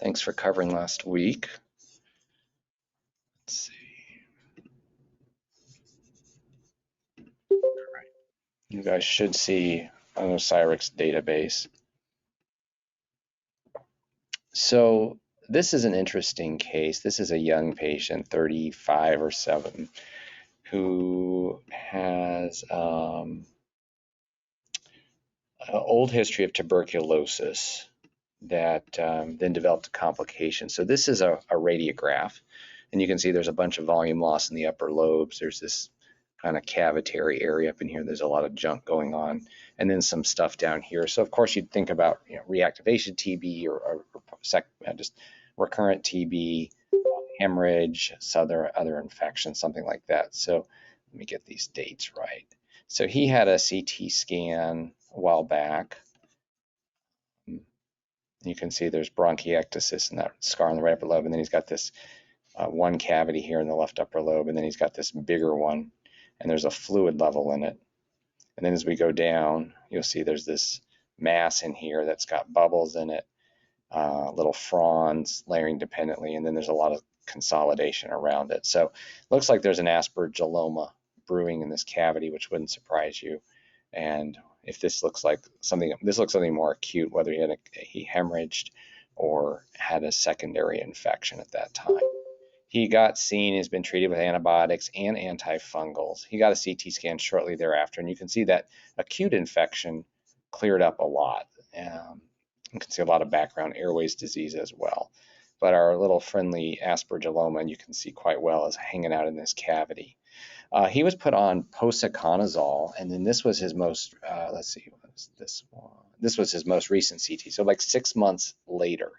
Thanks for covering last week. Let's see. All right. You guys should see an Osirix database. So this is an interesting case. This is a young patient, 35 or 7, who has an old history of tuberculosis that then developed a complication. So this is a radiograph, and you can see there's a bunch of volume loss in the upper lobes. There's this kind of cavitary area up in here. There's a lot of junk going on, and then some stuff down here. So of course you'd think about reactivation TB or just recurrent TB, hemorrhage, other infections, something like that. So let me get these dates right. So he had a CT scan a while back. You can see there's bronchiectasis and that scar on the right upper lobe, and then he's got this one cavity here in the left upper lobe, and then he's got this bigger one, and there's a fluid level in it. And then as we go down, you'll see there's this mass in here that's got bubbles in it, little fronds layering dependently, and then there's a lot of consolidation around it. So it looks like there's an aspergilloma brewing in this cavity, which wouldn't surprise you. And if this looks like something, more acute, whether he hemorrhaged or had a secondary infection at that time. He got seen, has been treated with antibiotics and antifungals. He got a CT scan shortly thereafter, and you can see that acute infection cleared up a lot. You can see a lot of background airways disease as well. But our little friendly aspergilloma, you can see quite well, is hanging out in this cavity. He was put on posaconazole, and then this was his most, let's see, what was this one? This was his most recent CT, so like 6 months later.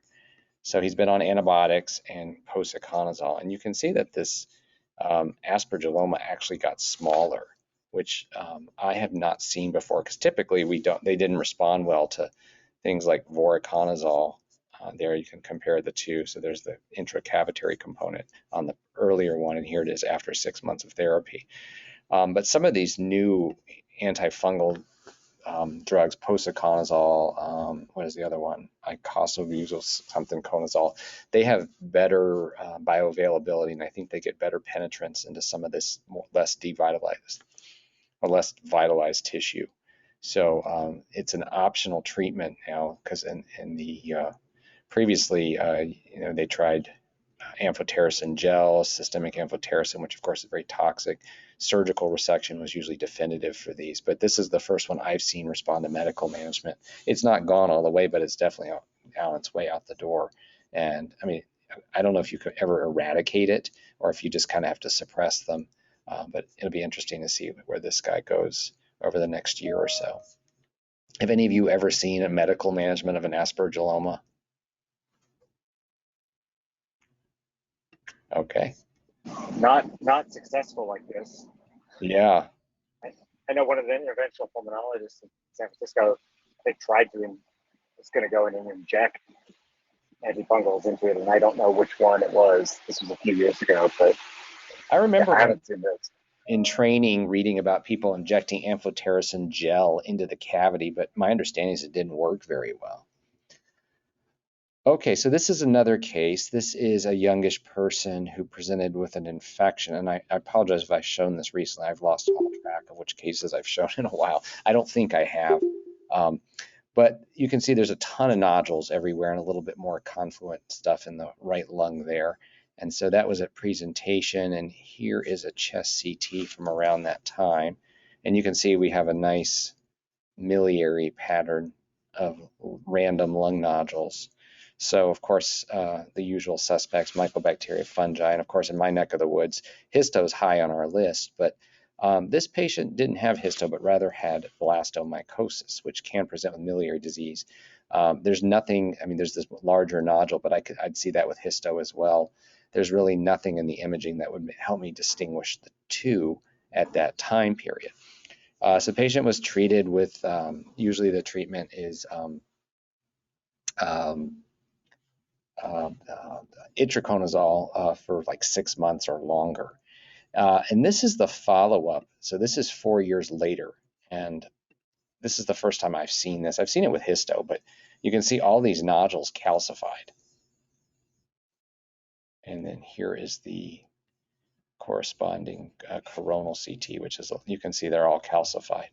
So he's been on antibiotics and posaconazole, and you can see that this aspergilloma actually got smaller, which I have not seen before, because typically they didn't respond well to things like voriconazole. There you can compare the two. So there's the intracavitary component on the earlier one, and here it is after 6 months of therapy. But some of these new antifungal drugs, posaconazole, what is the other one? Icosapent something conazole. They have better bioavailability, and I think they get better penetrance into some of this less vitalized tissue. So it's an optional treatment now, because in the previously, they tried amphotericin gel, systemic amphotericin, which of course is very toxic. Surgical resection was usually definitive for these, but this is the first one I've seen respond to medical management. It's not gone all the way, but it's definitely on its way out the door. And I mean, I don't know if you could ever eradicate it or if you just kind of have to suppress them, but it'll be interesting to see where this guy goes over the next year or so. Have any of you ever seen a medical management of an aspergilloma? Okay. Not successful like this. Yeah. I know one of the interventional pulmonologists in San Francisco, I think, was going to go in and inject antifungals into it, and I don't know which one it was. This was a few years ago, but I remember I haven't seen this. In training reading about people injecting amphotericin gel into the cavity, but my understanding is it didn't work very well. Okay, so this is another case. This is a youngish person who presented with an infection, and I apologize if I've shown this recently. I've lost all track of which cases I've shown in a while. I don't think I have. But you can see there's a ton of nodules everywhere and a little bit more confluent stuff in the right lung there. And so that was a presentation, and here is a chest CT from around that time. And you can see we have a nice miliary pattern of random lung nodules. So of course, the usual suspects, mycobacteria, fungi, and of course in my neck of the woods, histo is high on our list. But this patient didn't have histo, but rather had blastomycosis, which can present with miliary disease. There's nothing, I mean, there's this larger nodule, but I'd see that with histo as well. There's really nothing in the imaging that would help me distinguish the two at that time period. So the patient was treated with, usually the treatment is itraconazole for like 6 months or longer. And this is the follow-up. So this is 4 years later. And this is the first time I've seen this. I've seen it with histo, but you can see all these nodules calcified. And then here is the corresponding coronal CT, which is, you can see they're all calcified.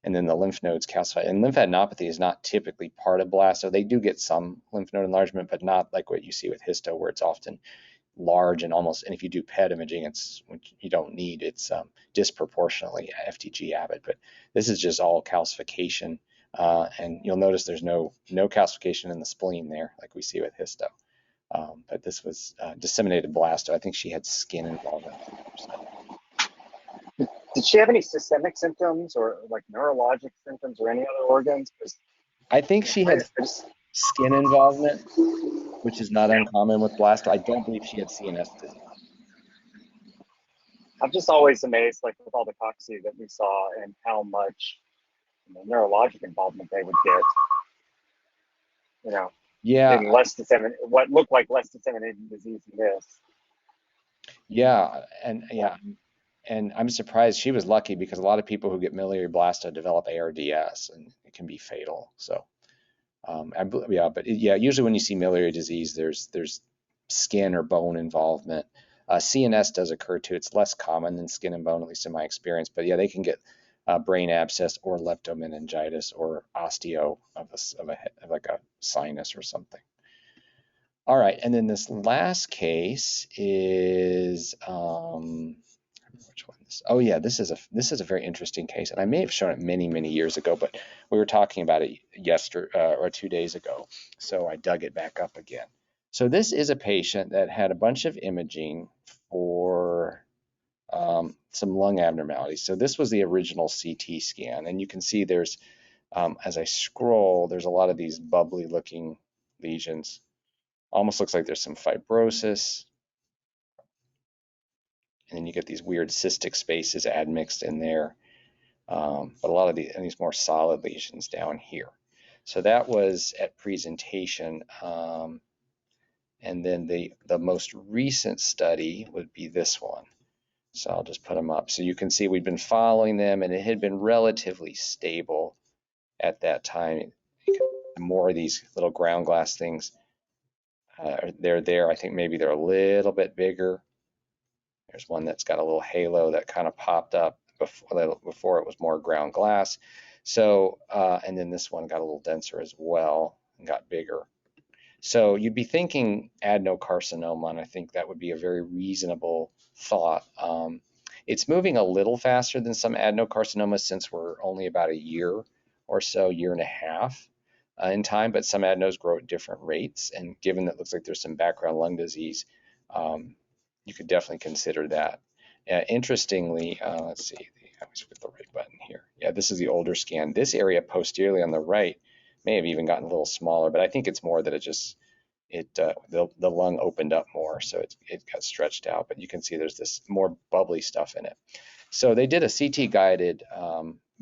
And then the lymph nodes calcified. And lymphadenopathy is not typically part of blasto. They do get some lymph node enlargement, but not like what you see with histo, where it's often large and almost, and if you do PET imaging, it's, you don't need, it's disproportionately FDG avid. But this is just all calcification. And you'll notice there's no calcification in the spleen there, like we see with histo. But this was disseminated blasto. I think she had skin involvement. Did she have any systemic symptoms or like neurologic symptoms or any other organs? I think she had skin involvement, which is not uncommon with blasto. I don't believe she had CNS disease. I'm just always amazed, like with all the cocci that we saw and how much neurologic involvement they would get. Yeah. What looked like less disseminated disease in this. Yeah, and I'm surprised she was lucky, because a lot of people who get miliary blasto develop ARDS, and it can be fatal. So, usually when you see miliary disease, there's skin or bone involvement. CNS does occur too. It's less common than skin and bone, at least in my experience. But yeah, they can get brain abscess or leptomeningitis or osteo of like a sinus or something. All right, and then this last case is which one? Oh yeah, this is a very interesting case, and I may have shown it many years ago, but we were talking about it yesterday or 2 days ago, so I dug it back up again. So this is a patient that had a bunch of imaging for some lung abnormalities. So this was the original CT scan, and you can see there's, as I scroll, there's a lot of these bubbly looking lesions. Almost looks like there's some fibrosis. And then you get these weird cystic spaces admixed in there. But a lot of these more solid lesions down here. So that was at presentation. And then the most recent study would be this one. So I'll just put them up. So you can see we've been following them, and it had been relatively stable at that time. More of these little ground glass things. They're there. I think maybe they're a little bit bigger. There's one that's got a little halo that kind of popped up before it was more ground glass. So, and then this one got a little denser as well and got bigger. So you'd be thinking adenocarcinoma, and I think that would be a very reasonable thought. It's moving a little faster than some adenocarcinomas, since we're only about a year or so, year and a half in time, but some adenos grow at different rates. And given that it looks like there's some background lung disease, you could definitely consider that. Interestingly, let's see, I always put the right button here. Yeah, this is the older scan. This area posteriorly on the right may have even gotten a little smaller, but I think it's more that the lung opened up more, so it got stretched out. But you can see there's this more bubbly stuff in it. So they did a CT guided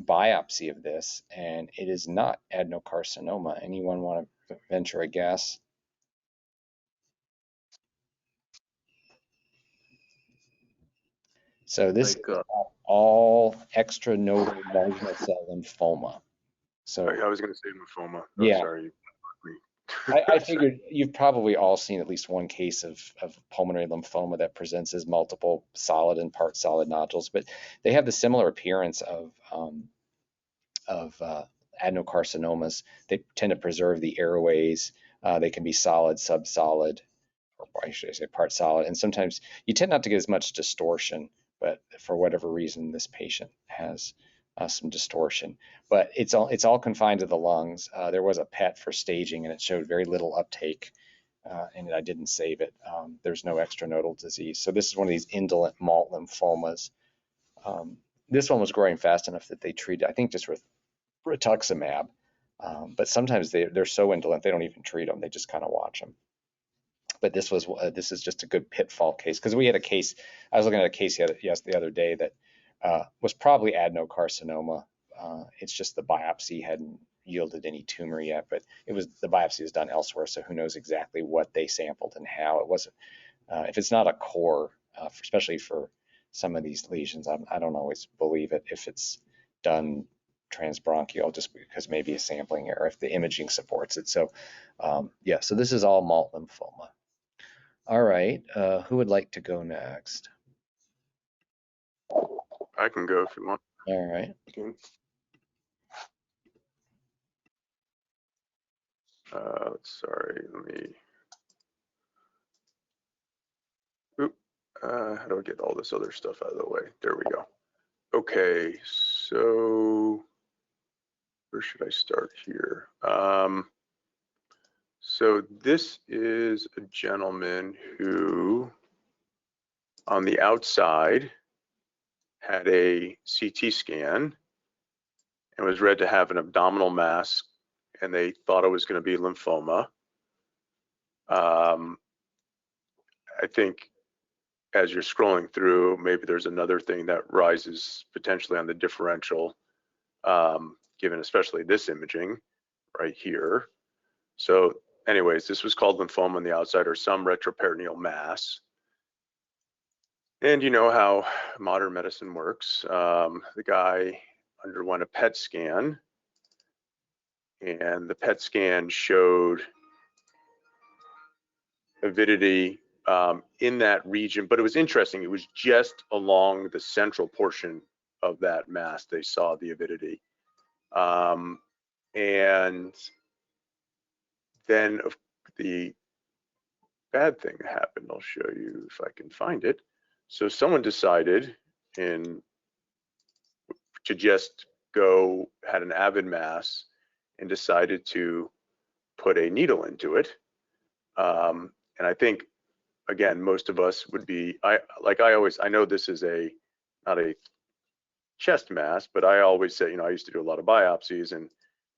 biopsy of this, and it is not adenocarcinoma. Anyone want to venture a guess? So this is all extranodal marginal cell lymphoma. So I was going to say lymphoma. Oh, yeah. Sorry. I figured you've probably all seen at least one case of pulmonary lymphoma that presents as multiple solid and part solid nodules, but they have the similar appearance of adenocarcinomas. They tend to preserve the airways. They can be solid, subsolid, or why should I say part solid, and sometimes you tend not to get as much distortion, but for whatever reason, this patient has some distortion. But it's all confined to the lungs. There was a PET for staging, and it showed very little uptake, and I didn't save it. There's no extranodal disease. So this is one of these indolent malt lymphomas. This one was growing fast enough that they treated, I think, just with rituximab. But sometimes they're so indolent they don't even treat them. They just kind of watch them. But this is just a good pitfall case, because we had a case. I was looking at a case the other day that was probably adenocarcinoma. It's just the biopsy hadn't yielded any tumor yet, but the biopsy was done elsewhere, so who knows exactly what they sampled and how. It wasn't. If it's not a core, especially for some of these lesions, I don't always believe it if it's done transbronchial, just because maybe a sampling error if the imaging supports it. So yeah, so this is all malt lymphoma. All right, who would like to go next? I can go if you want. All right. Sorry, let me. Oop, how do I get all this other stuff out of the way? There we go. Okay, so where should I start here? So this is a gentleman who, on the outside, had a CT scan and was read to have an abdominal mass, and they thought it was going to be lymphoma. I think as you're scrolling through, maybe there's another thing that rises potentially on the differential, given especially this imaging right here. So anyways, this was called lymphoma on the outside, or some retroperitoneal mass. And you know how modern medicine works. The guy underwent a PET scan, and the PET scan showed avidity in that region, but it was interesting. It was just along the central portion of that mass they saw the avidity. And then the bad thing happened. I'll show you if I can find it. So someone decided to just go, had an avid mass and decided to put a needle into it. And I think, again, most of us would be, I know this is not a chest mass, but I always say, I used to do a lot of biopsies, and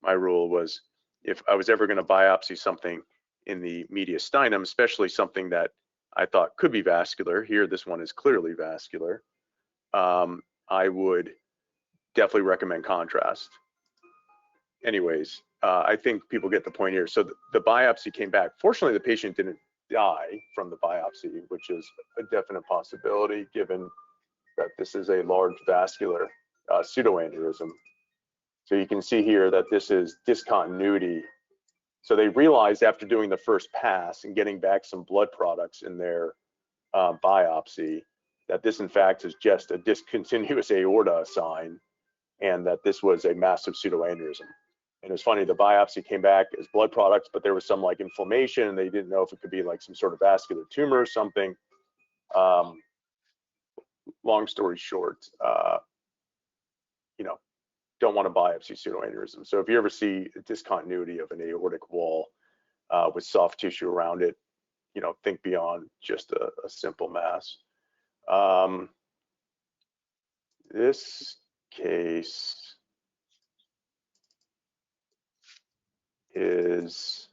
my rule was, if I was ever going to biopsy something in the mediastinum, especially something that I thought could be vascular, here this one is clearly vascular, I would definitely recommend contrast. Anyways, I think people get the point here. So the biopsy came back. Fortunately, the patient didn't die from the biopsy, which is a definite possibility given that this is a large vascular pseudoaneurysm. So you can see here that this is discontinuity. So they realized after doing the first pass and getting back some blood products in their biopsy that this in fact is just a discontinuous aorta sign, and that this was a massive pseudoaneurysm. And it's funny, the biopsy came back as blood products, but there was some like inflammation, and they didn't know if it could be like some sort of vascular tumor or something. Long story short, don't want to biopsy pseudoaneurysm. So if you ever see a discontinuity of an aortic wall with soft tissue around it, think beyond just a simple mass. This case is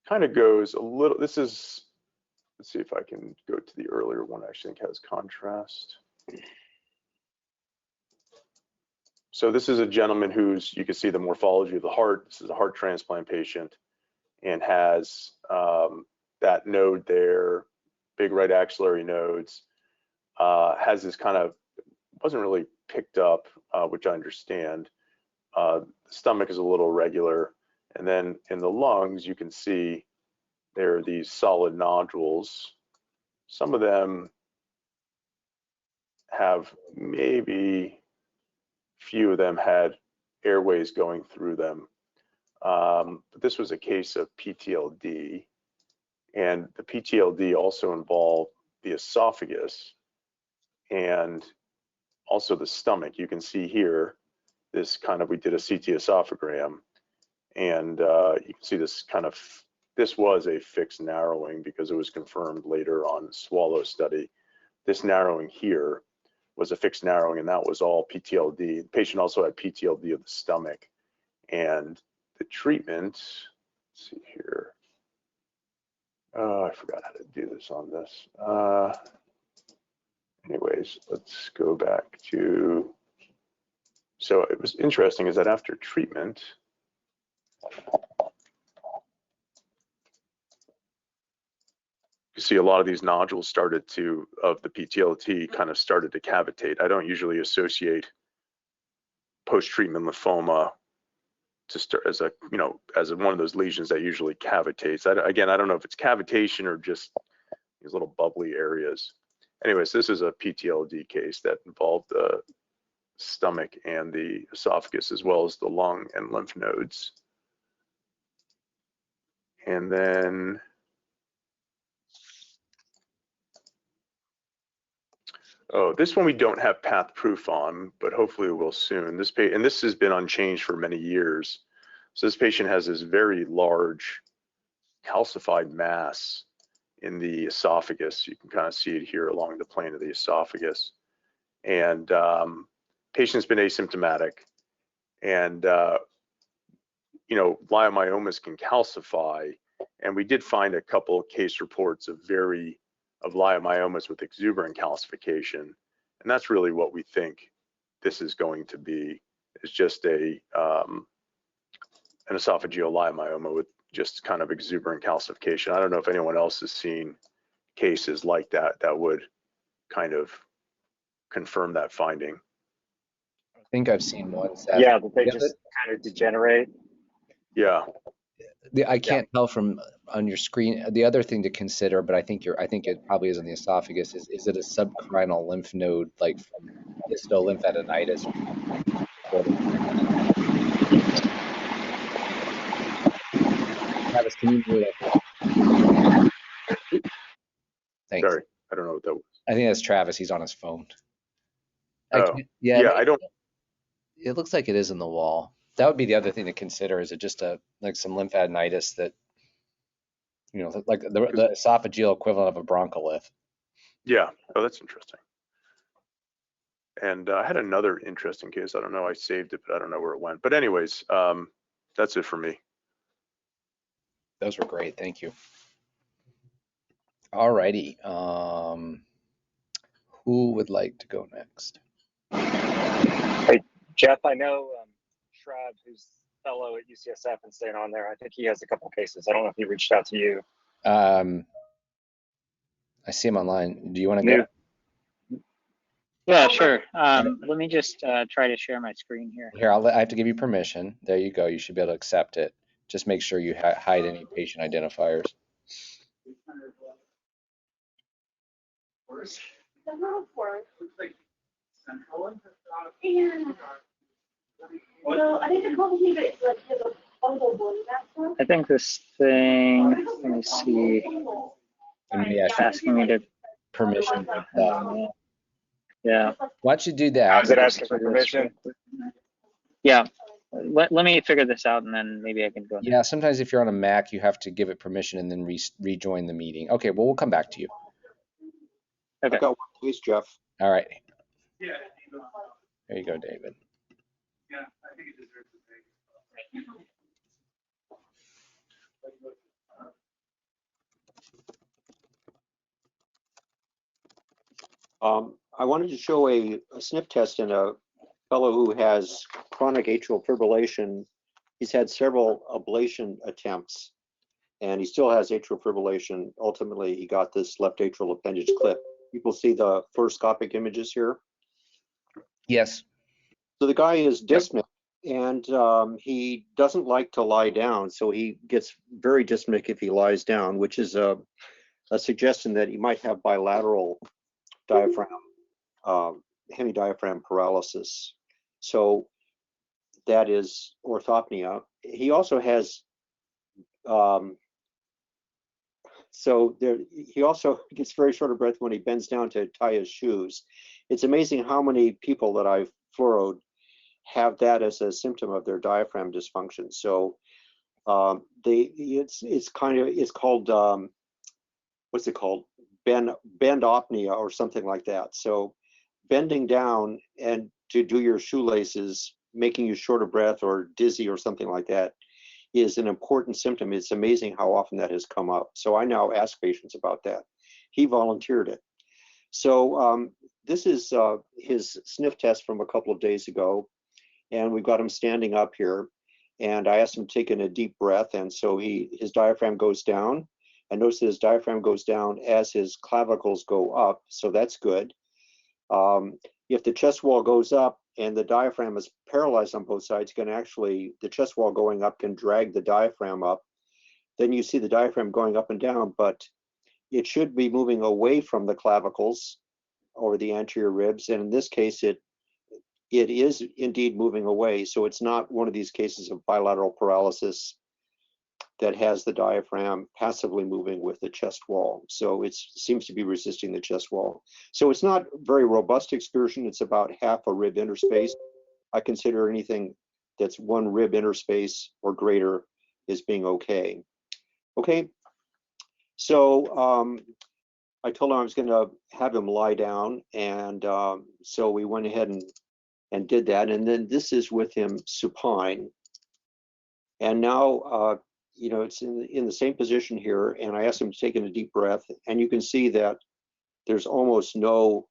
kind of goes a little, let's see if I can go to the earlier one. I think has contrast. So this is a gentleman who's, you can see the morphology of the heart. This is a heart transplant patient and has that node there, big right axillary nodes, has this kind of, wasn't really picked up, which I understand. The stomach is a little irregular. And then in the lungs, you can see there are these solid nodules. Some of them have, maybe few of them had airways going through them. But this was a case of PTLD, and the PTLD also involved the esophagus and also the stomach. You can see here, this kind of, we did a CT esophagram, and you can see this kind of, this was a fixed narrowing because it was confirmed later on swallow study. This narrowing here was a fixed narrowing, and that was all PTLD. The patient also had PTLD of the stomach, and the treatment, let's see here. I forgot how to do this on this. Anyways, let's go back to, so it was interesting is that after treatment, you see a lot of these nodules started to, of the PTLD kind of started to cavitate. I don't usually associate post-treatment lymphoma to start as a, you know, as one of those lesions that usually cavitates. Again, I don't know if it's cavitation or just these little bubbly areas. Anyways, this is a PTLD case that involved the stomach and the esophagus, as well as the lung and lymph nodes. And then this one we don't have path proof on, but hopefully we will soon. And this has been unchanged for many years. So this patient has this very large calcified mass in the esophagus. You can kind of see it here along the plane of the esophagus. And patient's been asymptomatic. And, you know, leiomyomas can calcify. And we did find a couple of case reports of leiomyomas with exuberant calcification. And that's really what we think this is going to be, is just an esophageal leiomyoma with just kind of exuberant calcification. I don't know if anyone else has seen cases like that that would kind of confirm that finding. I think I've seen ones that, Yeah, that they just kind of degenerate. Yeah. I can't tell from on your screen. The other thing to consider, but I think it probably is in the esophagus, is it a subcarinal lymph node, like from histolymphadenitis? Travis, can you mute it? Thanks. Sorry, I don't know what that was. I think that's Travis. He's on his phone. Yeah, I don't. It looks like it is in the wall. That would be the other thing to consider. Is it just like some lymphadenitis that, you know, like the esophageal equivalent of a broncolith? Yeah. Oh, that's interesting. And I had another interesting case. I don't know. I saved it, but I don't know where it went. But anyways, that's it for me. Those were great. Thank you. All righty. Who would like to go next? Hey, Jeff, I know Shrub, who's fellow at UCSF and staying on there, I think he has a couple cases. I don't know if he reached out to you. I see him online. Do you want to go? Yeah, sure. Let me just try to share my screen here. Here, I have to give you permission. There you go. You should be able to accept it. Just make sure you hide any patient identifiers. I think this thing, let me see, it's asking me to permission. Yeah. Why don't you do that? Is it asking for permission? Yeah. Let me figure this out and then maybe I can go next. Yeah, sometimes if you're on a Mac, you have to give it permission and then rejoin the meeting. Okay, well, we'll come back to you. Okay. I got one, please, Jeff. All right. There you go, David. Yeah, I think it deserves a I wanted to show a sniff test in a fellow who has chronic atrial fibrillation. He's had several ablation attempts, and he still has atrial fibrillation. Ultimately, he got this left atrial appendage clip. People see the fluoroscopic images here? Yes. So the guy is dyspneic, and he doesn't like to lie down, so he gets very dyspneic if he lies down, which is a suggestion that he might have bilateral diaphragm, hemidiaphragm paralysis. So that is orthopnea. He also has, he also gets very short of breath when he bends down to tie his shoes. It's amazing how many people that I've fluoroed have that as a symptom of their diaphragm dysfunction. So it's called what's it called? Bendopnea or something like that. So bending down and to do your shoelaces, making you short of breath or dizzy or something like that is an important symptom. It's amazing how often that has come up. So I now ask patients about that. He volunteered it. So this is his sniff test from a couple of days ago, and we've got him standing up here, and I asked him to take in a deep breath, and so his diaphragm goes down. I notice that his diaphragm goes down as his clavicles go up, so that's good. If the chest wall goes up, the diaphragm is paralyzed on both sides, can actually, the chest wall going up can drag the diaphragm up. Then you see the diaphragm going up and down, but it should be moving away from the clavicles or the anterior ribs. And in this case, it is indeed moving away. So it's not one of these cases of bilateral paralysis that has the diaphragm passively moving with the chest wall. So it seems to be resisting the chest wall. So it's not very robust excursion. It's about half a rib interspace. I consider anything that's 1 rib interspace or greater is being okay. Okay, so I told him I was going to have him lie down, and so we went ahead and did that. And then this is with him supine. And now, you know, it's in the same position here, and I asked him to take in a deep breath, and you can see that there's almost no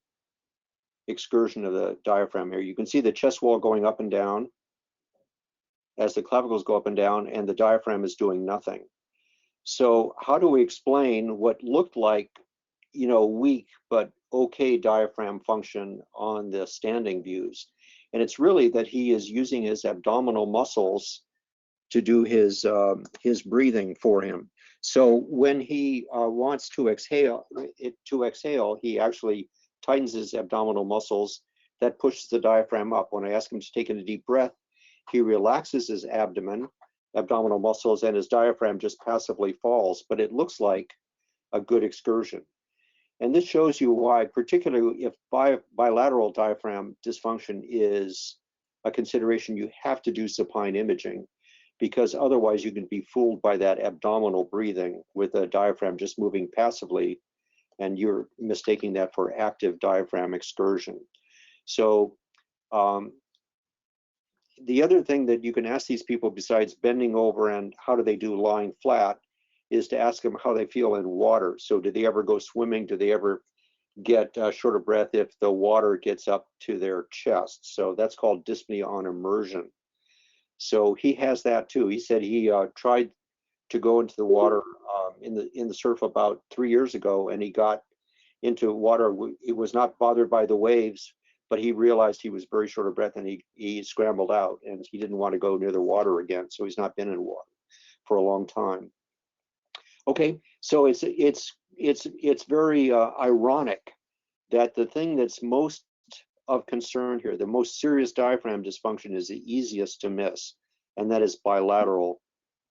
excursion of the diaphragm here. You can see the chest wall going up and down as the clavicles go up and down, and the diaphragm is doing nothing. So how do we explain what looked like, you know, weak but okay diaphragm function on the standing views? And it's really that he is using his abdominal muscles to do his breathing for him. So when he wants to exhale, he actually tightens his abdominal muscles. That pushes the diaphragm up. When I ask him to take in a deep breath, he relaxes his abdominal muscles, and his diaphragm just passively falls. But it looks like a good excursion. And this shows you why, particularly if bilateral diaphragm dysfunction is a consideration, you have to do supine imaging, because otherwise you can be fooled by that abdominal breathing with the diaphragm just moving passively, and you're mistaking that for active diaphragm excursion. So the other thing that you can ask these people, besides bending over and how do they do lying flat, is to ask them how they feel in water. So do they ever go swimming? Do they ever get short of breath if the water gets up to their chest? So that's called dyspnea on immersion. So he has that too. He said he tried to go into the water in the surf about 3 years ago, and he got into water. He was not bothered by the waves, but he realized he was very short of breath, and he scrambled out, and he didn't want to go near the water again. So he's not been in water for a long time. Okay, so it's very ironic that the thing that's most of concern here, the most serious diaphragm dysfunction, is the easiest to miss, and that is bilateral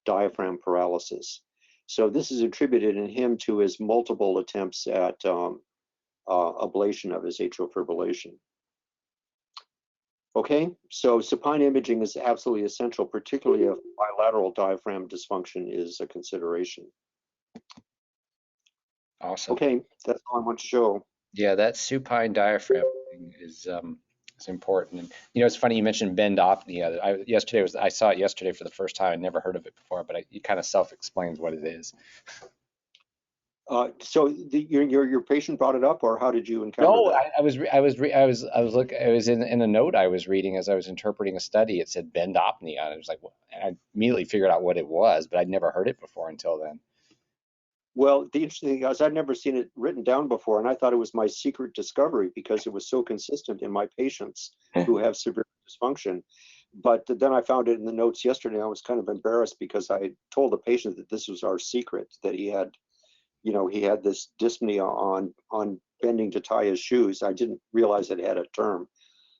diaphragm paralysis. So this is attributed in him to his multiple attempts at ablation of his atrial fibrillation. Okay, so supine imaging is absolutely essential, particularly if bilateral diaphragm dysfunction is a consideration. Awesome. Okay, that's all I want to show. Yeah, that supine diaphragm thing is important. And you know, it's funny you mentioned bendopnea. I saw it yesterday for the first time. I'd never heard of it before, but it kind of self-explains what it is. So your patient brought it up, or how did you encounter No, that? I was in a note I was reading as I was interpreting a study. It said bendopnea, and I was like, well, I immediately figured out what it was, but I'd never heard it before until then. Well, the interesting thing is I'd never seen it written down before, and I thought it was my secret discovery because it was so consistent in my patients who have severe dysfunction. But then I found it in the notes yesterday. I was kind of embarrassed because I told the patient that this was our secret, that he had, you know, he had this dyspnea on bending to tie his shoes. I didn't realize it had a term.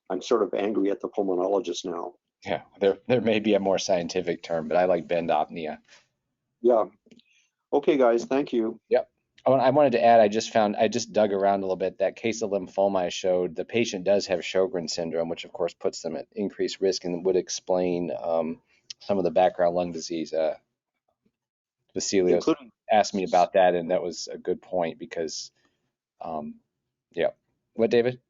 I'm sort of angry at the pulmonologist now. Yeah, there may be a more scientific term, but I like bendopnea. Yeah. Okay, guys, thank you. Yep. Oh, and I wanted to add, I just dug around a little bit. That case of lymphoma I showed, the patient does have Sjogren syndrome, which of course puts them at increased risk and would explain some of the background lung disease. Vasilios asked me about that, and that was a good point because, yeah. What, David?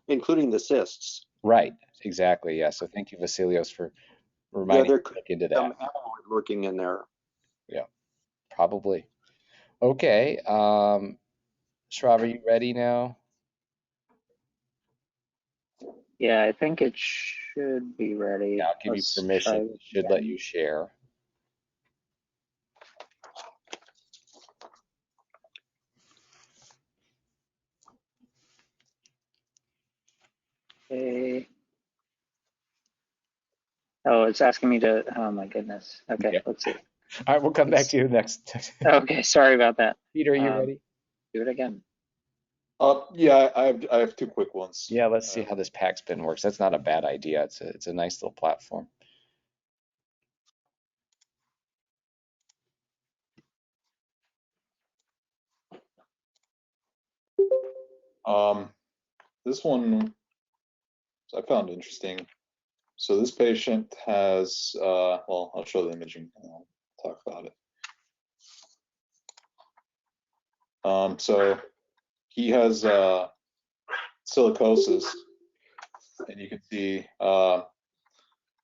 Including the cysts. Right. Exactly. Yeah. So thank you, Vasilios, for reminding me to look into that. Some amyloid lurking in there. Yeah. Probably. Okay. Shrav, are you ready now? Yeah, I think it should be ready. Yeah, I'll give you permission. It should let you share. Okay. Oh, it's asking me to, oh my goodness. Okay, Yeah. let's see. All right, we'll come back to you next. Okay, sorry about that. Peter, are you ready? Do it again. Yeah, I have two quick ones. Yeah, let's see how this pack spin works. That's not a bad idea. It's a nice little platform. This one I found interesting. So this patient has, well, I'll show the imaging and I'll talk about it. So he has silicosis, and you can see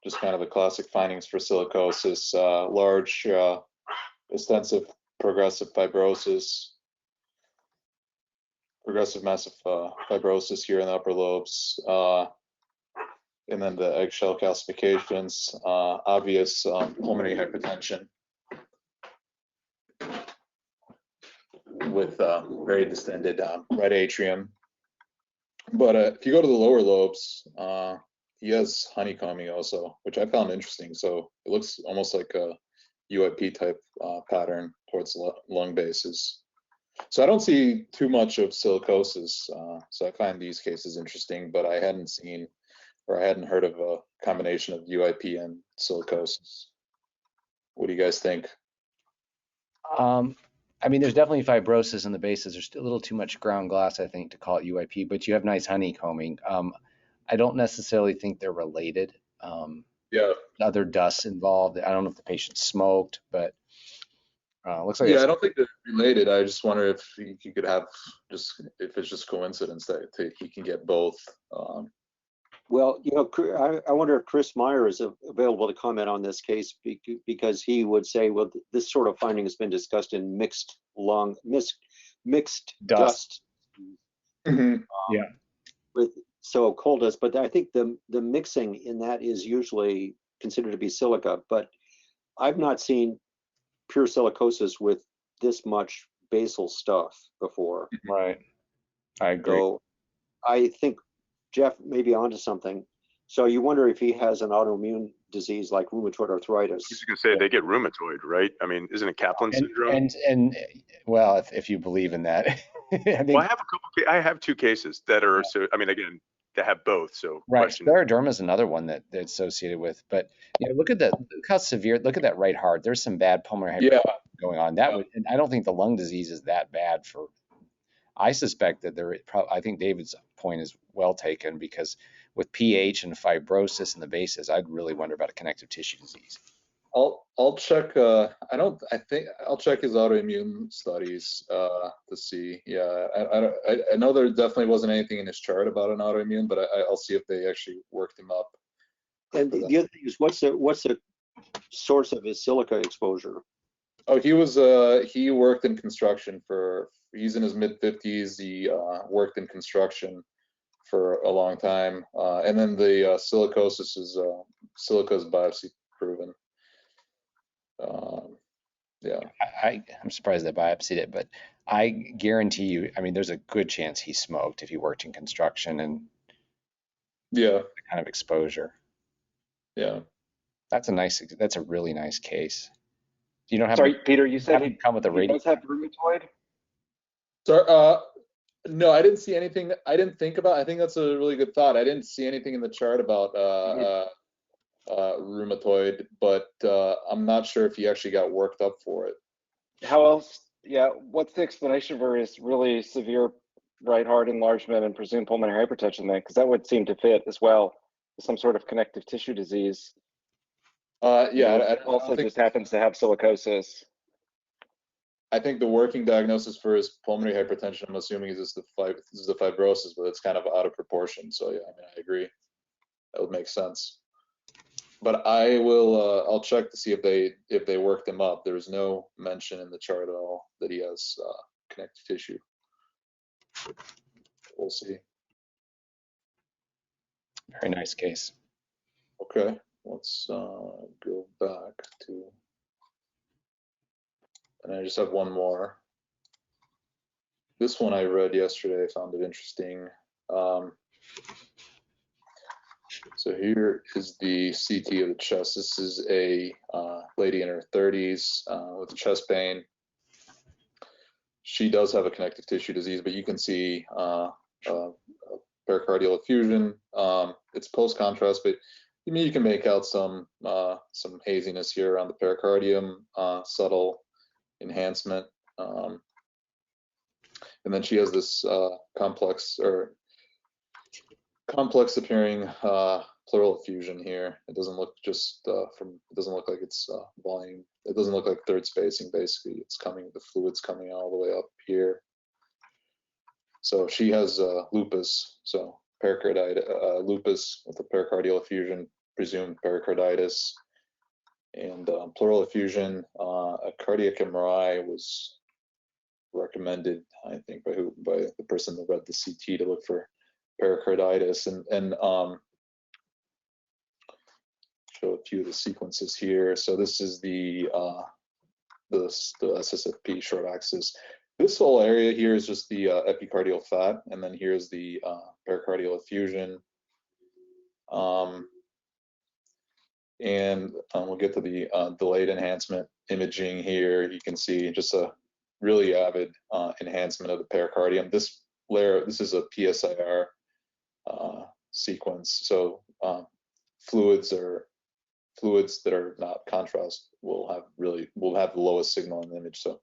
just kind of the classic findings for silicosis: large, extensive progressive fibrosis, progressive massive fibrosis here in the upper lobes, and then the eggshell calcifications, obvious pulmonary hypertension with very distended right atrium. But if you go to the lower lobes, he has honeycombing also, which I found interesting. So it looks almost like a UIP type pattern towards the lung bases. So I don't see too much of silicosis. So I find these cases interesting, but I hadn't seen or I hadn't heard of a combination of UIP and silicosis. What do you guys think? I mean, there's definitely fibrosis in the bases. There's still a little too much ground glass, I think, to call it UIP, but you have nice honeycombing. I don't necessarily think they're related. Yeah. Other dusts involved. I don't know if the patient smoked, but looks like Yeah, I don't think they're related. I just wonder if you could have if it's just coincidence that he can get both. Well, you know, I wonder if Chris Meyer is available to comment on this case because he would say, well, this sort of finding has been discussed in mixed dust. Mm-hmm. Yeah. So coal dust, but I think the mixing in that is usually considered to be silica, but I've not seen pure silicosis with this much basal stuff before. Right. I agree. So I think Jeff may be onto something. So you wonder if he has an autoimmune disease like rheumatoid arthritis. I was just gonna say they get rheumatoid, right? I mean, isn't it Kaplan syndrome? And well, if you believe in that, I think. Well, I have two cases that are so. I mean, again, they have both. So Right, scleroderma is another one that they're associated with. But you know, look how severe. Look at that right heart. There's some bad pulmonary hypertension going on. And I don't think the lung disease is that bad for. I suspect that I think David's point is well taken because with pH and fibrosis in the bases, I'd really wonder about a connective tissue disease. I'll check. I'll check his autoimmune studies to see. Yeah, I know there definitely wasn't anything in his chart about an autoimmune, but I'll see if they actually worked him up. And the other thing is, what's the source of his silica exposure? Oh, he worked in construction he's in his mid-50s. He worked in construction for a long time, and then the silicosis is silica is biopsy proven. Yeah, I'm surprised they biopsied it, but I guarantee you, I mean, there's a good chance he smoked if he worked in construction and yeah, the kind of exposure. Yeah, that's a really nice case. You don't have. Sorry, Peter, you said he come with a does have rheumatoid? Sorry, no, I didn't see anything. I didn't think about. I think that's a really good thought. I didn't see anything in the chart about rheumatoid, but I'm not sure if he actually got worked up for it. How else? Yeah, what's the explanation for his really severe right heart enlargement and presumed pulmonary hypertension then? Because that would seem to fit as well with some sort of connective tissue disease. Yeah, I also just happens to have silicosis. I think the working diagnosis for his pulmonary hypertension, I'm assuming, is the fibrosis, but it's kind of out of proportion. So yeah, I mean, I agree. That would make sense. But I will. I'll check to see if they worked him up. There's no mention in the chart at all that he has connective tissue. We'll see. Very nice case. Okay, let's go back to. And I just have one more. This one I read yesterday. I found it interesting. So So here is the CT of the chest. This is a lady in her 30s with chest pain. She does have a connective tissue disease, but you can see pericardial effusion. It's post-contrast, but you can make out some haziness here around the pericardium, subtle enhancement. And then she has this complex appearing pleural effusion here. It doesn't look just it doesn't look like it's volume. It doesn't look like third spacing. Basically, the fluid's coming all the way up here. So she has lupus, so pericarditis, lupus with a pericardial effusion, presumed pericarditis, and pleural effusion. A cardiac MRI was recommended, I think, by the person that read the CT to look for pericarditis, and show a few of the sequences here. So this is the SSFP short axis. This whole area here is just the epicardial fat, and then here's the pericardial effusion. And we'll get to the delayed enhancement imaging here. You can see just a really avid enhancement of the pericardium. This is a PSIR sequence. So fluids that are not contrast will have the lowest signal in the image. So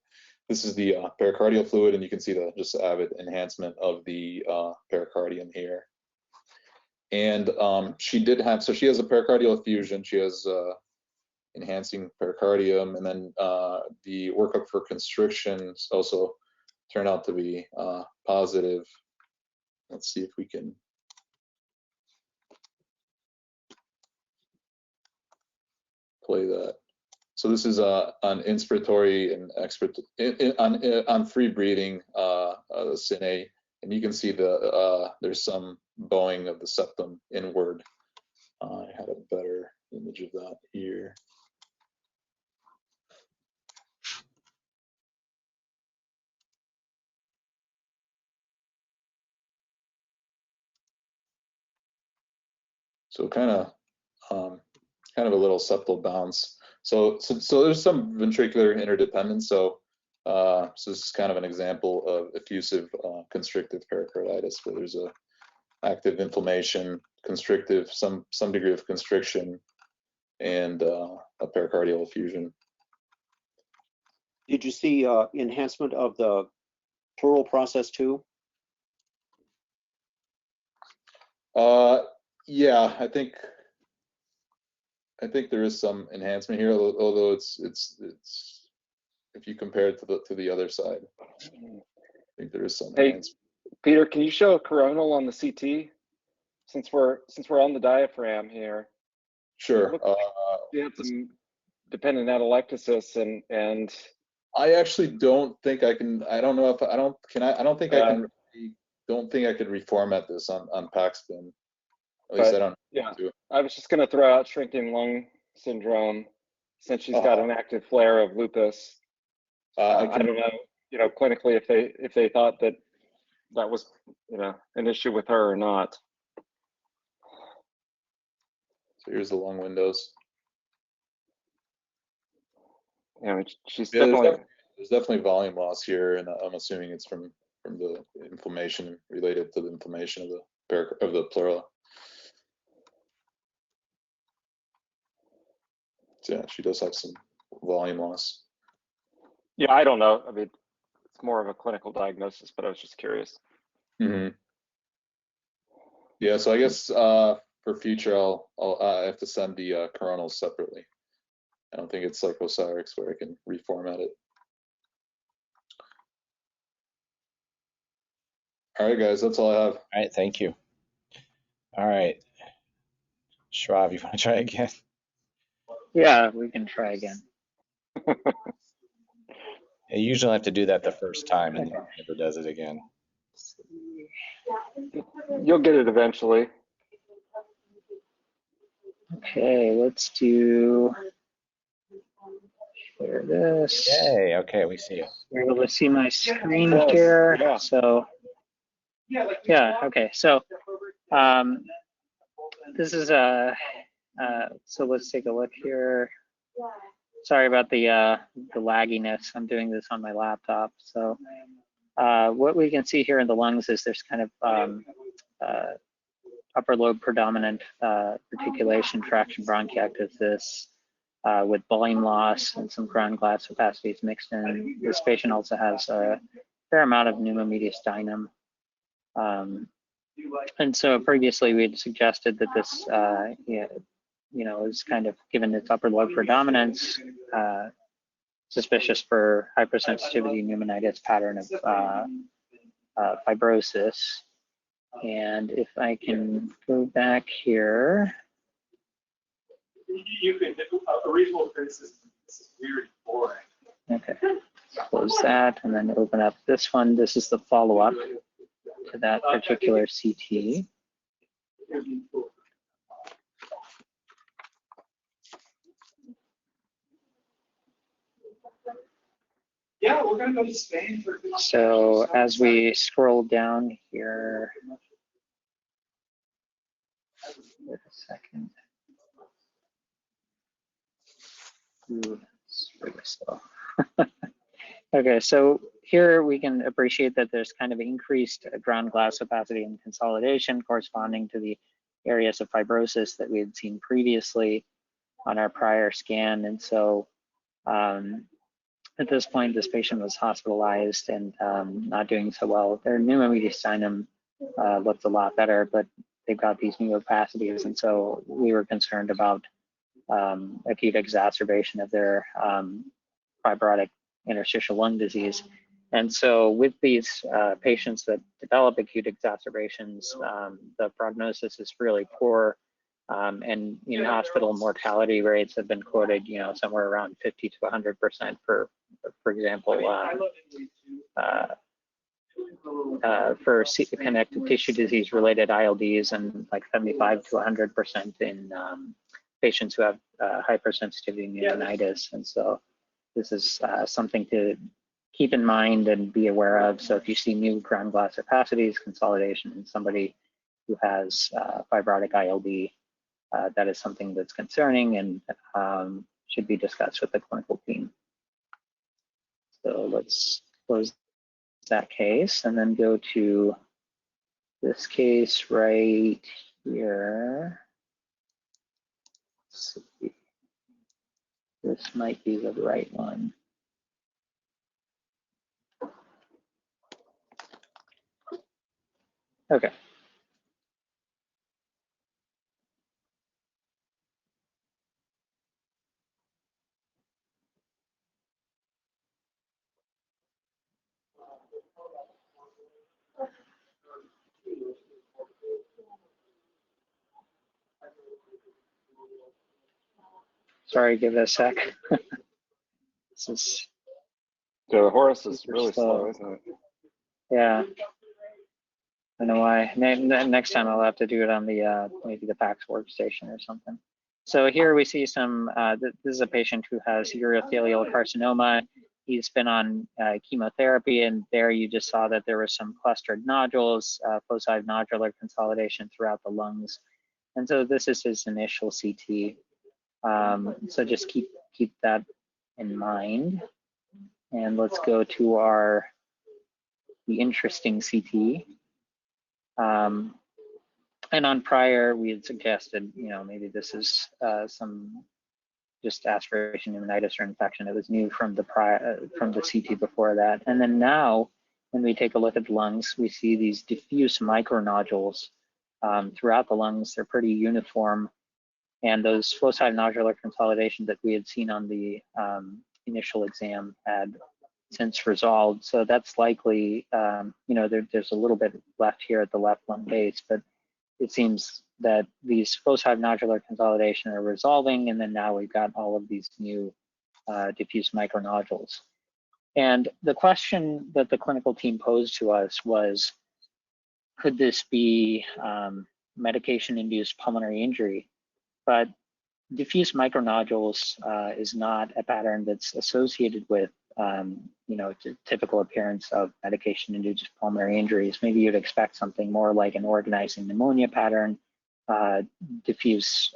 this is the pericardial fluid, and you can see just the avid enhancement of the pericardium here. And she has a pericardial effusion. She has enhancing pericardium, and then the workup for constriction also turned out to be positive. Let's see if we can play that. So this is on inspiratory and on free breathing cine, and you can see there's some bowing of the septum inward. I had a better image of that here. So kind of a little septal bounce. So there's some ventricular interdependence. So this is kind of an example of effusive constrictive pericarditis, where there's a active inflammation, constrictive, some degree of constriction, and a pericardial effusion. Did you see enhancement of the pleural process too? Yeah, I think there is some enhancement here, although it's if you compare it to the other side, I think there is some enhancement. Peter, can you show a coronal on the CT since we're on the diaphragm here? Sure. You have some dependent atelectasis and I actually don't think I can. I don't know if I don't. Can I? I don't think I can. Don't think I could reformat this on Paxton. At least I don't. Yeah. I was just going to throw out shrinking lung syndrome since she's got an active flare of lupus. I don't know, clinically if they thought that was, an issue with her or not. So here's the lung windows. She's definitely there's definitely volume loss here, and I'm assuming it's from the inflammation related to the inflammation of the pleura. So yeah, she does have some volume loss. Yeah, I don't know. I mean, it's more of a clinical diagnosis, but I was just curious. Mm-hmm. Yeah, so I guess for future, I'll have to send the coronals separately. I don't think it's like Osiris where I can reformat it. All right, guys, that's all I have. All right, thank you. All right, Schwab, you want to try again? Yeah, we can try again. You usually have to do that the first time, and then never does it again. You'll get it eventually. Okay, let's do share this. Yay, okay, we see it. You're able to see my screen Yes, here. yeah. So, yeah, okay. So, this is so let's take a look here. Sorry about the lagginess. I'm doing this on my laptop. So what we can see here in the lungs is there's kind of upper lobe predominant reticulation, traction bronchiectasis with volume loss and some ground glass opacities mixed in. This patient also has a fair amount of pneumomediastinum. And so previously we had suggested that this, is kind of, given its upper lobe predominance, suspicious for hypersensitivity pneumonitis pattern of fibrosis. And if I can go back here. You can, a reasonable criticism, this is weird and boring. Okay, close that and then open up this one. This is the follow-up to that particular CT. Yeah, we're gonna go to Spain for. So as we scroll down here, wait a second. Ooh, it's really slow. Okay, so here we can appreciate that there's kind of increased ground glass opacity and consolidation corresponding to the areas of fibrosis that we had seen previously on our prior scan. And so at this point, this patient was hospitalized and not doing so well. Their pneumomediastinum looked a lot better, but they've got these new opacities. And so we were concerned about acute exacerbation of their fibrotic interstitial lung disease. And so with these patients that develop acute exacerbations, the prognosis is really poor. And in hospital mortality rates have been quoted, somewhere around 50 to 100% for example, for connective tissue disease related ILDs, and like 75 to 100% in patients who have hypersensitivity pneumonitis. And so this is something to keep in mind and be aware of. So if you see new ground glass opacities, consolidation in somebody who has fibrotic ILD, that is something that's concerning and should be discussed with the clinical team. So let's close that case and then go to this case right here. Let's see. This might be the right one. Okay. Sorry, give it a sec. This is the Horus is really slow, isn't it? Yeah. I know why. Next time I'll have to do it on the maybe the PAX workstation or something. So here we see some. This is a patient who has urothelial carcinoma. He's been on chemotherapy, and there you just saw that there were some clustered nodules, foci of nodular consolidation throughout the lungs. And so this is his initial CT. So just keep that in mind. And let's go to the interesting CT. And on prior, we had suggested, maybe this is some just aspiration pneumonitis or infection. It was new from the CT before that. And then now, when we take a look at the lungs, we see these diffuse micronodules throughout the lungs. They're pretty uniform. And those foci of nodular consolidation that we had seen on the initial exam had since resolved. So that's likely, there's a little bit left here at the left lung base, but it seems that these foci of nodular consolidation are resolving, and then now we've got all of these new diffuse micronodules. And the question that the clinical team posed to us was, could this be medication-induced pulmonary injury? But diffuse micronodules is not a pattern that's associated with typical appearance of medication-induced pulmonary injuries. Maybe you'd expect something more like an organizing pneumonia pattern, diffuse,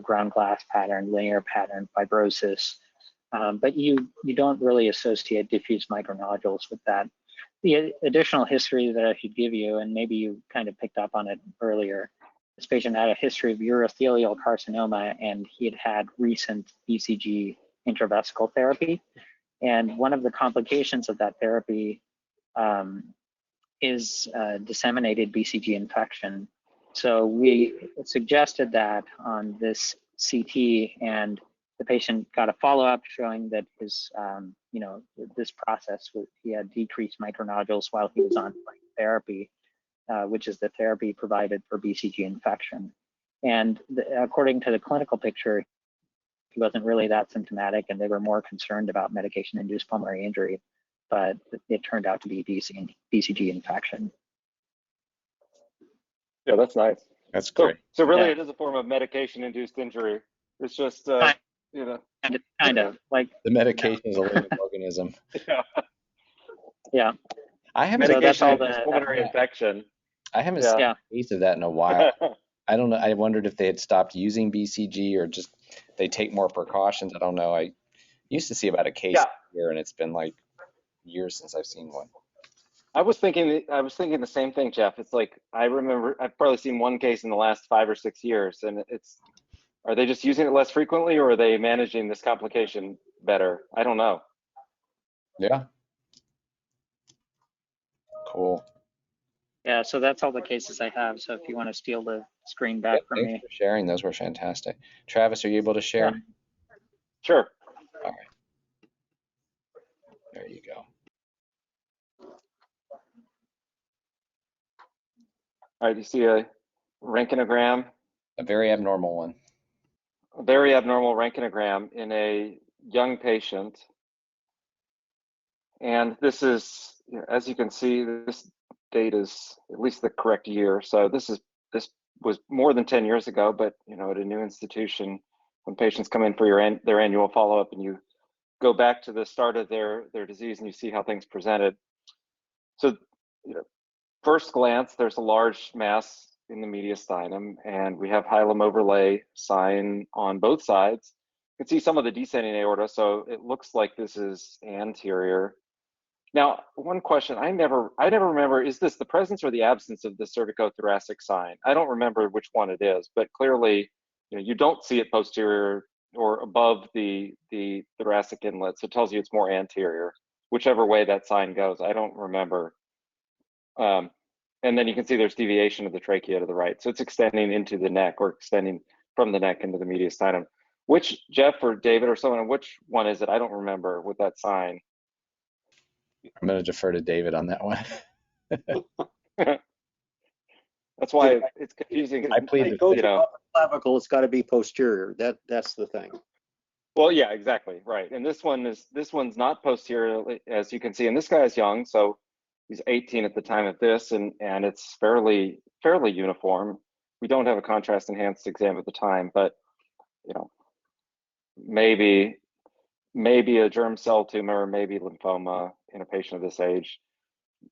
ground glass pattern, linear pattern, fibrosis. But you don't really associate diffuse micronodules with that. The additional history that I should give you, and maybe you kind of picked up on it earlier, this patient had a history of urothelial carcinoma, and he had had recent BCG intravesical therapy. And one of the complications of that therapy is disseminated BCG infection. So we suggested that on this CT, and the patient got a follow-up showing that his, this process, he had decreased micronodules while he was on therapy, which is the therapy provided for BCG infection. And according to the clinical picture, he wasn't really that symptomatic, and they were more concerned about medication-induced pulmonary injury, but it turned out to be BCG infection. Yeah, that's nice. That's great. So really, Yeah. it is a form of medication-induced injury. It's just, Kind of like The medication is a living organism. Yeah. Yeah. I haven't So that's all Medication-induced the pulmonary infection. I haven't seen Yeah. a case of that in a while. I don't know. I wondered if they had stopped using BCG or just they take more precautions. I don't know. I used to see about a case here, and it's been like years since I've seen one. I was thinking the same thing, Jeff. It's like, I remember I've probably seen one case in the last 5 or 6 years, and are they just using it less frequently, or are they managing this complication better? I don't know. Yeah. Cool. Yeah, so that's all the cases I have. So if you want to steal the screen back from Thanks me. for sharing. Those were fantastic. Travis, are you able to share? Yeah. Sure. All right. There you go. All right, you see a rankinogram, A very abnormal one. a very abnormal rankinogram in a young patient. And this is, as you can see, this date is at least the correct year. So this was more than 10 years ago, but at a new institution, when patients come in for their annual follow-up, and you go back to the start of their disease and you see how things presented. So, first glance, there's a large mass in the mediastinum, and we have hilum overlay sign on both sides. You can see some of the descending aorta, so it looks like this is anterior. Now, one question, I never remember, is this the presence or the absence of the cervicothoracic sign? I don't remember which one it is, but clearly, you don't see it posterior or above the thoracic inlet, so it tells you it's more anterior, whichever way that sign goes. I don't remember. And then you can see there's deviation of the trachea to the right, so it's extending into the neck, or extending from the neck into the mediastinum. Which, Jeff or David or someone, which one is it? I don't remember with that sign. I'm going to defer to David on that one. That's why it's confusing. I plead It the goes fifth. above the clavicle, it's got to be posterior. That's the thing. Well, yeah, exactly, right. And this one's not posterior, as you can see. And this guy is young, so he's 18 at the time of this, and it's fairly uniform. We don't have a contrast enhanced exam at the time, but maybe a germ cell tumor, maybe lymphoma in a patient of this age.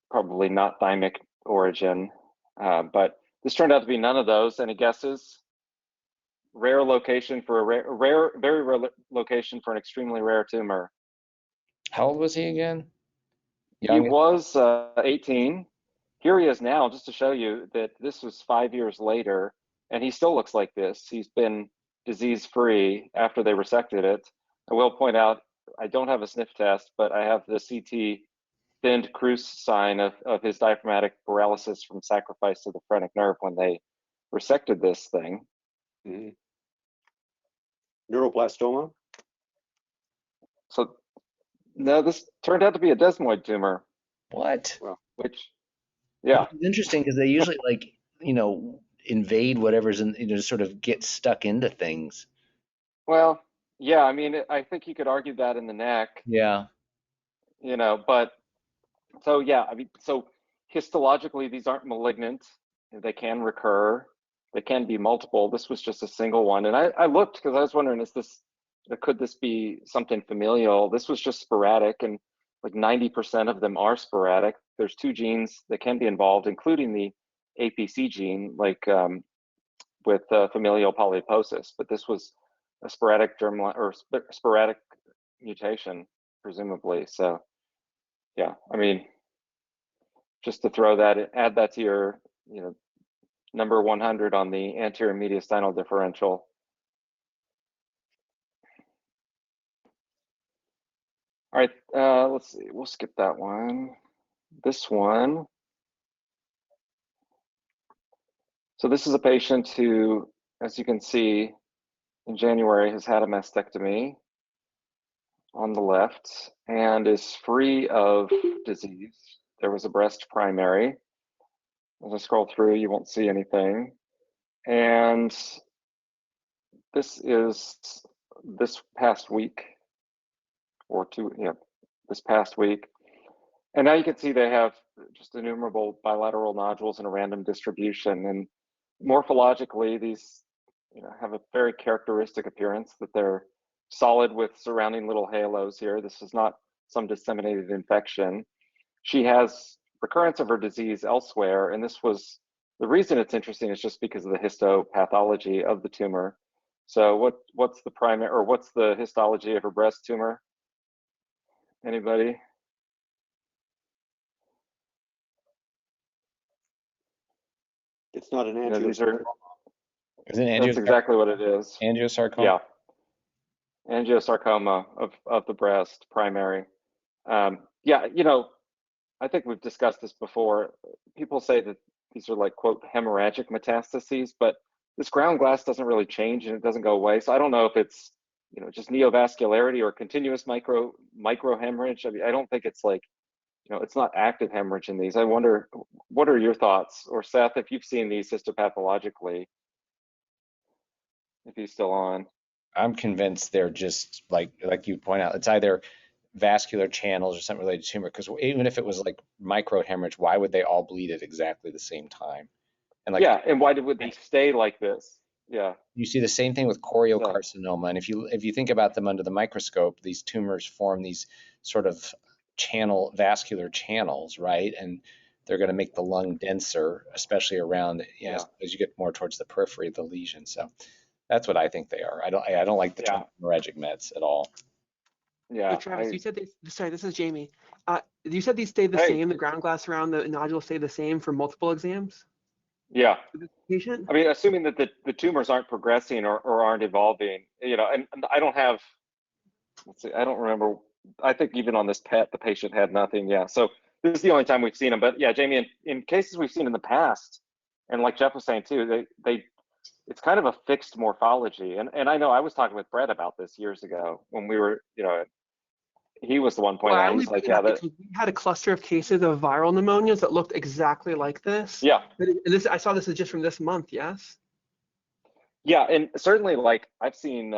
Probably not thymic origin, but this turned out to be none of those. Any guesses? Rare location for a very rare location for an extremely rare tumor. How old was he again? Young. He was 18. Here he is now, just to show you that this was 5 years later, and he still looks like this. He's been disease-free after they resected it. I will point out, I don't have a sniff test, but I have the CT thinned Kruse sign of his diaphragmatic paralysis from sacrifice to the phrenic nerve when they resected this thing. Mm-hmm. Neuroblastoma? So, no, this turned out to be a desmoid tumor. What? Which, yeah. It's interesting because they usually invade whatever's in, sort of get stuck into things. Well, yeah, I mean, I think you could argue that in the neck. Yeah. But so, yeah, I mean, so histologically, these aren't malignant. They can recur. They can be multiple. This was just a single one. And I looked because I was wondering, could this be something familial? This was just sporadic, and like 90% of them are sporadic. There's 2 genes that can be involved, including the APC gene, like with familial polyposis, but this was a sporadic germline or sporadic mutation, presumably. So yeah, I mean, just to throw that, add that to your, number 100 on the anterior mediastinal differential. All right, let's see, we'll skip that one. This one. So this is a patient who, as you can see, in January has had a mastectomy on the left and is free of disease. There was a breast primary. As I scroll through, you won't see anything. And this is this past week or two, this past week. And now you can see they have just innumerable bilateral nodules in a random distribution. And morphologically, these have a very characteristic appearance, that they're solid with surrounding little halos here. This is not some disseminated infection. She has recurrence of her disease elsewhere, and this was the reason it's interesting is just because of the histopathology of the tumor. So what's the primary, or what's the histology of her breast tumor? Anybody? It's not an angiosarcoma. That's exactly what it is. Angiosarcoma? Yeah. Angiosarcoma of the breast, primary. Yeah, I think we've discussed this before. People say that these are like, quote, hemorrhagic metastases, but this ground glass doesn't really change and it doesn't go away. So I don't know if it's, just neovascularity or continuous micro hemorrhage. I mean, I don't think it's like, it's not active hemorrhage in these. I wonder, what are your thoughts? Or Seth, if you've seen these histopathologically, if he's still on. I'm convinced they're just like you point out, it's either vascular channels or something related to tumor, because even if it was like micro hemorrhage, why would they all bleed at exactly the same time? And like, yeah, and why would they stay like this? Yeah, you see the same thing with choriocarcinoma, and if you think about them under the microscope, these tumors form these sort of vascular channels, right? And they're going to make the lung denser, especially around, as you get more towards the periphery of the lesion. So that's what I think they are. I don't like the term hemorrhagic mets at all. Yeah. So Travis, you said sorry, this is Jamie. You said these stay the same, the ground glass around the nodules stay the same for multiple exams? Yeah. For this patient? I mean, assuming that the tumors aren't progressing or aren't evolving, and I don't have, let's see, I don't remember. I think even on this PET, the patient had nothing. Yeah. So this is the only time we've seen them. But yeah, Jamie, in cases we've seen in the past, and like Jeff was saying too, it's kind of a fixed morphology. And I know I was talking with Brett about this years ago when we were, he was the one pointing out. He's like, yeah, we had a cluster of cases of viral pneumonias that looked exactly like this. Yeah. And I saw this is just from this month, yes? Yeah, and certainly like I've seen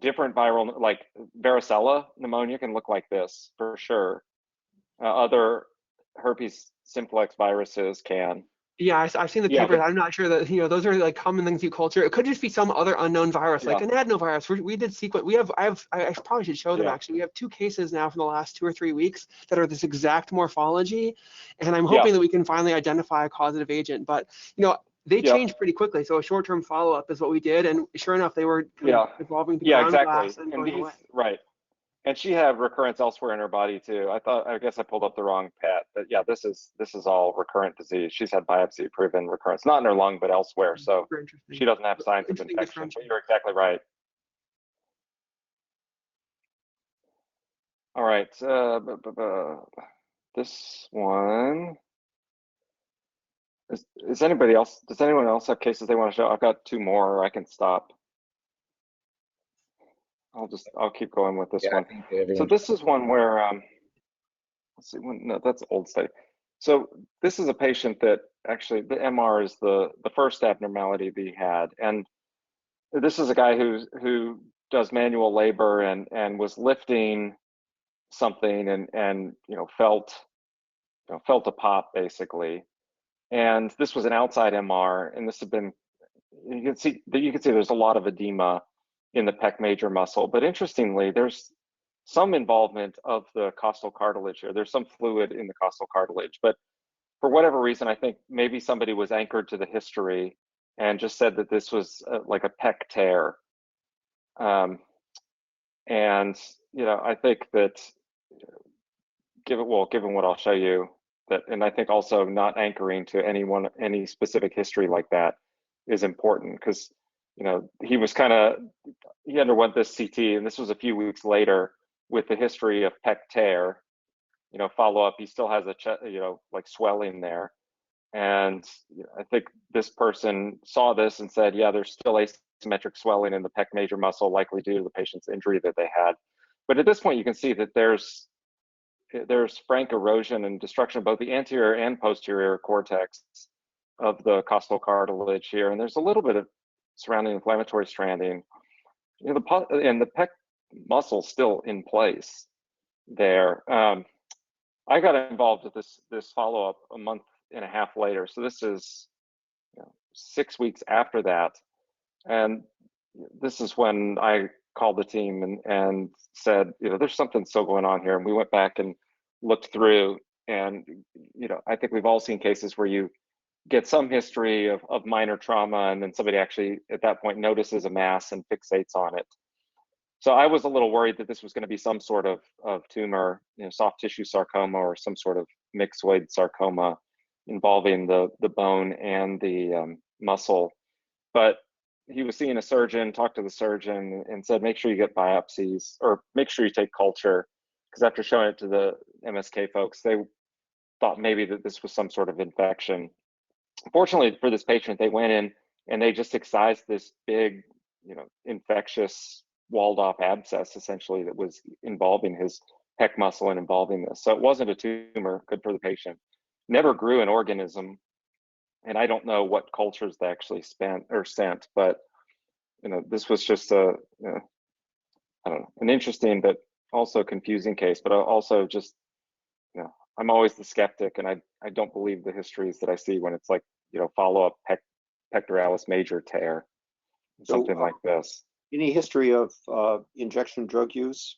different viral, like varicella pneumonia can look like this for sure. Other herpes simplex viruses can. Yeah, I've seen the papers. I'm not sure that, those are like common things you culture. It could just be some other unknown virus, like an adenovirus. We did sequence. I probably should show them actually. We have 2 cases now from the last 2 or 3 weeks that are this exact morphology. And I'm hoping that we can finally identify a causative agent. But, they change pretty quickly. So a short-term follow-up is what we did. And sure enough, they were evolving to ground glass and going away. Right. And she had recurrence elsewhere in her body too. I guess I pulled up the wrong PET, but yeah, this is all recurrent disease. She's had biopsy proven recurrence, not in her lung, but elsewhere. So she doesn't have signs of infection, but you're exactly right. All right, this one, does anyone else have cases they want to show? I've got 2 more, or I can stop. I'll keep going with this one. So this is one where, let's see, no, that's old study. So this is a patient that actually the MR is the first abnormality that he had. And this is a guy who does manual labor and was lifting something and felt a pop basically. And this was an outside MR, and this had been, you can see there's a lot of edema in the pec major muscle, but interestingly, there's some involvement of the costal cartilage here. There's some fluid in the costal cartilage, but for whatever reason, I think maybe somebody was anchored to the history and just said that this was like a pec tear. And I think that given what I'll show you, that, and I think also not anchoring to any specific history like that is important, because he underwent this CT, and this was a few weeks later with the history of pec tear. Follow up, he still has like swelling there. And I think this person saw this and said, yeah, there's still asymmetric swelling in the pec major muscle, likely due to the patient's injury that they had. But at this point, you can see that there's frank erosion and destruction of both the anterior and posterior cortex of the costal cartilage here. And there's a little bit of surrounding inflammatory stranding. And the pec muscle still in place there. I got involved with this follow-up a month and a half later. So this is 6 weeks after that. And this is when I called the team and said, there's something still going on here. And we went back and looked through, and I think we've all seen cases where you get some history of minor trauma, and then somebody actually at that point notices a mass and fixates on it. So I was a little worried that this was going to be some sort of tumor, soft tissue sarcoma or some sort of myxoid sarcoma involving the bone and the muscle. But he was seeing a surgeon, talked to the surgeon, and said, make sure you get biopsies, or make sure you take culture, because after showing it to the MSK folks, they thought maybe that this was some sort of infection. Fortunately for this patient, they went in and they just excised this big, infectious walled off abscess, essentially, that was involving his pec muscle and involving this. So it wasn't a tumor, good for the patient. Never grew an organism. And I don't know what cultures they actually sent, but this was just I don't know, an interesting but also confusing case. But also just, I'm always the skeptic, and I don't believe the histories that I see when it's like, follow up pectoralis major tear, something like this. Any history of injection drug use?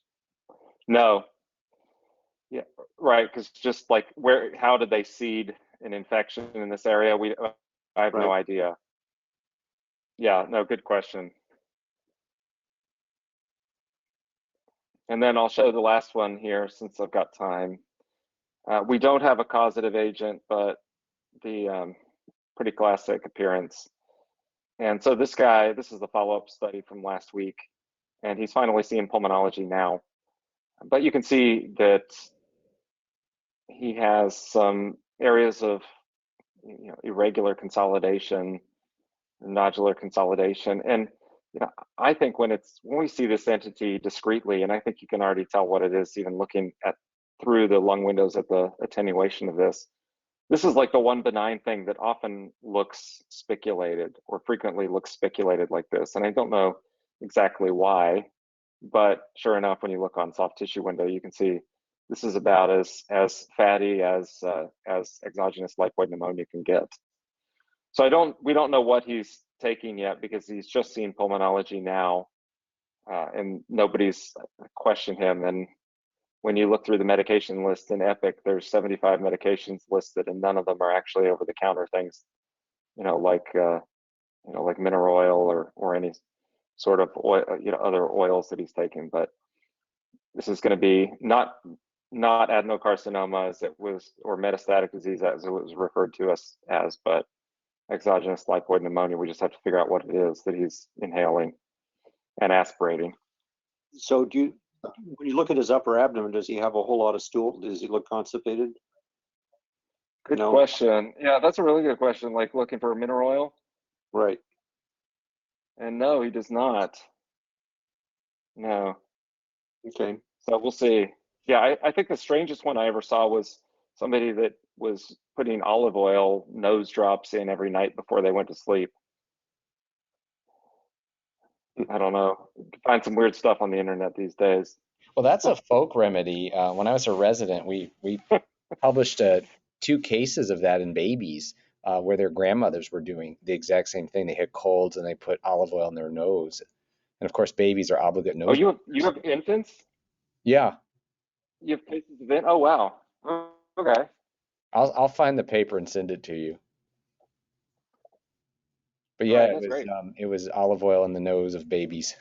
No. Yeah, right. Because just like how did they seed an infection in this area? I have no idea. Yeah, no, good question. And then I'll show the last one here since I've got time. We don't have a causative agent, but the pretty classic appearance. And so this is the follow-up study from last week, and he's finally seeing pulmonology now. But you can see that he has some areas of irregular consolidation, nodular consolidation. And I think when we see this entity discretely, and I think you can already tell what it is even looking through the lung windows at the attenuation of this. This is like the one benign thing that often looks spiculated, or frequently looks spiculated like this. And I don't know exactly why, but sure enough, when you look on soft tissue window, you can see this is about as fatty as exogenous lipoid pneumonia can get. So we don't know what he's taking yet, because he's just seen pulmonology now, and nobody's questioned him. And when you look through the medication list in Epic, there's 75 medications listed, and none of them are actually over-the-counter things, like mineral oil or any sort of oil, other oils that he's taking. But this is going to be not adenocarcinoma as it was, or metastatic disease as it was referred to us as, but exogenous lipoid pneumonia. We just have to figure out what it is that he's inhaling and aspirating. So when you look at his upper abdomen, does he have a whole lot of stool? Does he look constipated? Good question. Yeah, that's a really good question. Like looking for mineral oil? Right. And no, he does not. No. Okay. So we'll see. Yeah, I think the strangest one I ever saw was somebody that was putting olive oil nose drops in every night before they went to sleep. I don't know. You can find some weird stuff on the internet these days. Well, that's a folk remedy. When I was a resident, we published 2 cases of that in babies, where their grandmothers were doing the exact same thing. They had colds and they put olive oil in their nose. And of course, babies are obligate nose. Oh, you have infants? Yeah. You have cases of it? Oh, wow. Okay. I'll find the paper and send it to you. But yeah, That's great. it was olive oil in the nose of babies.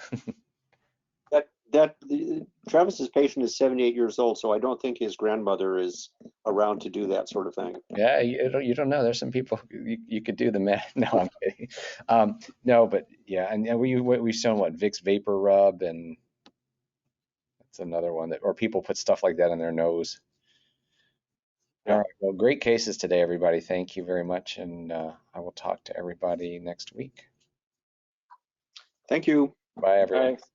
Travis's patient is 78 years old, so I don't think his grandmother is around to do that sort of thing. Yeah, you don't know. There's some people you could do the math. No, I'm kidding. No, but yeah, and we shown what Vicks Vapor Rub, and that's another one that, or people put stuff like that in their nose. Yeah. All right. Well, great cases today, everybody. Thank you very much, and I will talk to everybody next week. Thank you. Bye, everyone. Thanks.